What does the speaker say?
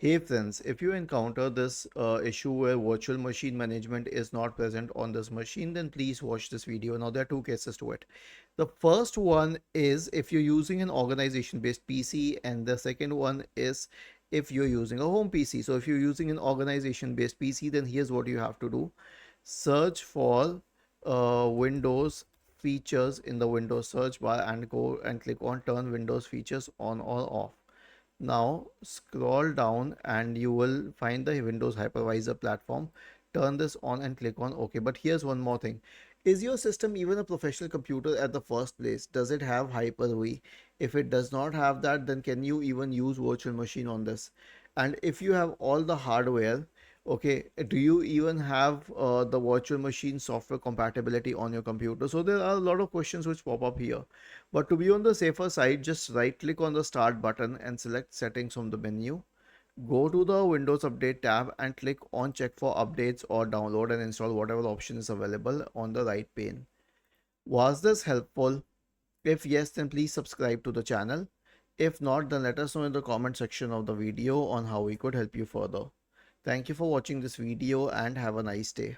Hey friends, if you encounter this issue where virtual machine management is not present on this machine, then please watch this video. Now there are two cases to it. The first one is if you're using an organization based PC, and the second one is if you're using a home PC. So if you're using an organization based PC, then here's what you have to do. Search for Windows features in the Windows search bar and go and click on turn Windows features on or off. Now scroll down and you will find the Windows Hypervisor platform. Turn this on and click on OK. But here's one more thing. Is your system even a professional computer at the first place? Does it have Hyper-V? If it does not have that, then can you even use virtual machine on this? And if you have all the hardware, okay, do you even have the virtual machine software compatibility on your computer? So there are a lot of questions which pop up here. But to be on the safer side, just right click on the start button and select settings from the menu. Go to the Windows Update tab and click on check for updates or download and install whatever option is available on the right pane. Was this helpful? If yes, then please subscribe to the channel. If not, then let us know in the comment section of the video on how we could help you further. Thank you for watching this video and have a nice day.